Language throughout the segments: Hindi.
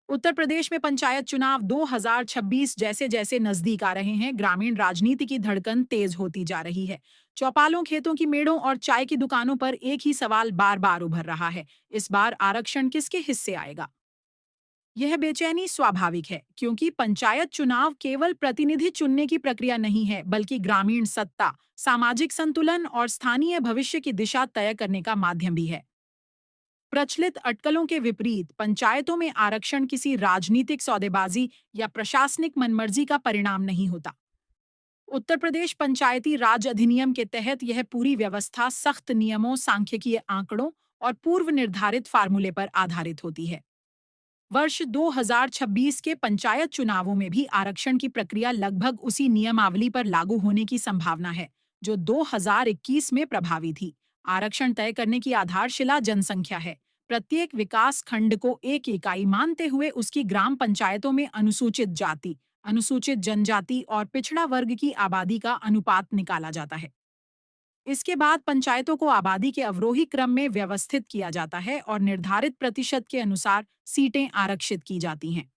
उत्तर प्रदेश में पंचायत चुनाव 2026 जैसे जैसे नजदीक आ रहे हैं, ग्रामीण राजनीति की धड़कन तेज होती जा रही है। चौपालों, खेतों की मेड़ों और चाय की दुकानों पर एक ही सवाल बार बार उभर रहा है। इस बार आरक्षण किसके हिस्से आएगा? यह बेचैनी स्वाभाविक है, क्योंकि पंचायत चुनाव केवल प्रतिनिधि चुनने की प्रक्रिया नहीं है, बल्कि ग्रामीण सत्ता, सामाजिक संतुलन और स्थानीय भविष्य की दिशा तय करने का माध्यम भी है। प्रचलित अटकलों के विपरीत पंचायतों में आरक्षण किसी राजनीतिक सौदेबाजी या प्रशासनिक मनमर्जी का परिणाम नहीं होता। उत्तर प्रदेश पंचायती राज अधिनियम के तहत यह पूरी व्यवस्था सख्त नियमों, सांख्यिकीय आंकड़ों और पूर्व निर्धारित फार्मूले पर आधारित होती है। वर्ष 2026 के पंचायत चुनावों में भी आरक्षण की प्रक्रिया लगभग उसी नियमावली पर लागू होने की संभावना है, जो 2021 में प्रभावी थी। आरक्षण तय करने की आधारशिला जनसंख्या है। प्रत्येक विकास खंड को एक इकाई मानते हुए उसकी ग्राम पंचायतों में अनुसूचित जाति, अनुसूचित जनजाति और पिछड़ा वर्ग की आबादी का अनुपात निकाला जाता है। इसके बाद पंचायतों को आबादी के अवरोही क्रम में व्यवस्थित किया जाता है और निर्धारित प्रतिशत के अनुसार सीटें आरक्षित की जाती हैं।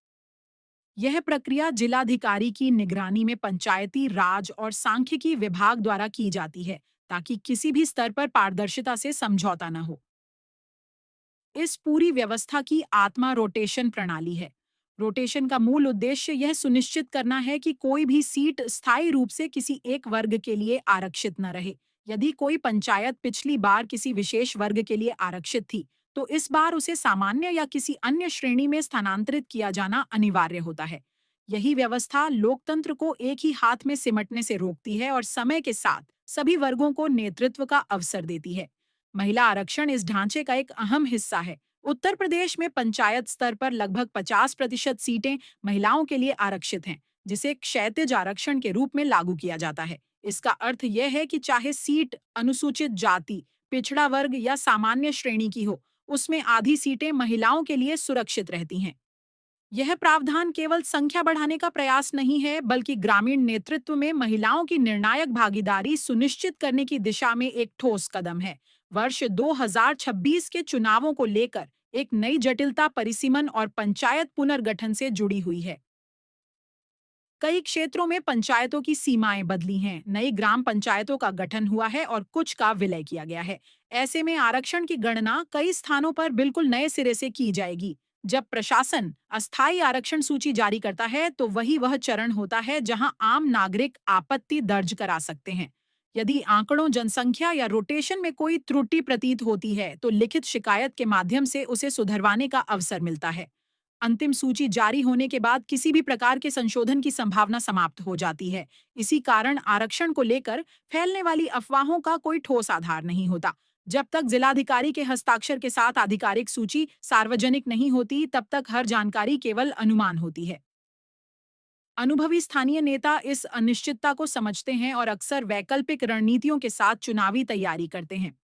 यह प्रक्रिया जिलाधिकारी की निगरानी में पंचायती राज और सांख्यिकी विभाग द्वारा की जाती है, ताकि किसी भी स्तर पर पारदर्शिता से समझौता न हो। इस पूरी व्यवस्था की आत्मा रोटेशन प्रणाली है। रोटेशन का मूल उद्देश्य यह सुनिश्चित करना है कि कोई भी सीट स्थायी रूप से किसी एक वर्ग के लिए आरक्षित न रहे। यदि कोई पंचायत पिछली बार किसी विशेष वर्ग के लिए आरक्षित थी, तो इस बार उसे सामान्य या किसी अन्य श्रेणी में स्थानांतरित किया जाना अनिवार्य होता है। यही व्यवस्था लोकतंत्र को एक ही हाथ में सिमटने से रोकती है और समय के साथ सभी वर्गों को नेतृत्व का अवसर देती है। महिला आरक्षण इस ढांचे का एक अहम हिस्सा है। उत्तर प्रदेश में पंचायत स्तर पर लगभग 50% सीटें महिलाओं के लिए आरक्षित हैं, जिसे क्षैतिज आरक्षण के रूप में लागू किया जाता है। इसका अर्थ यह है कि चाहे सीट अनुसूचित जाति, पिछड़ा वर्ग या सामान्य श्रेणी की हो, उसमें आधी सीटें महिलाओं के लिए सुरक्षित रहती हैं। यह प्रावधान केवल संख्या बढ़ाने का प्रयास नहीं है, बल्कि ग्रामीण नेतृत्व में महिलाओं की निर्णायक भागीदारी सुनिश्चित करने की दिशा में एक ठोस कदम है। वर्ष 2026 के चुनावों को लेकर एक नई जटिलता परिसीमन और पंचायत पुनर्गठन से जुड़ी हुई है। कई क्षेत्रों में पंचायतों की सीमाएं बदली हैं, नई ग्राम पंचायतों का गठन हुआ है और कुछ का विलय किया गया है। ऐसे में आरक्षण की गणना कई स्थानों पर बिल्कुल नए सिरे से की जाएगी। जब प्रशासन अस्थायी आरक्षण सूची जारी करता है, तो वही वह चरण होता है जहां आम नागरिक आपत्ति दर्ज करा सकते हैं। यदि आंकड़ों, जनसंख्या या रोटेशन में कोई त्रुटि प्रतीत होती है, तो लिखित शिकायत के माध्यम से उसे सुधरवाने का अवसर मिलता है। अंतिम सूची जारी होने के बाद किसी भी प्रकार के संशोधन की संभावना समाप्त हो जाती है। इसी कारण आरक्षण को लेकर फैलने वाली अफवाहों का कोई ठोस आधार नहीं होता। जब तक जिलाधिकारी के हस्ताक्षर के साथ आधिकारिक सूची सार्वजनिक नहीं होती, तब तक हर जानकारी केवल अनुमान होती है। अनुभवी स्थानीय नेता इस अनिश्चितता को समझते हैं और अक्सर वैकल्पिक रणनीतियों के साथ चुनावी तैयारी करते हैं।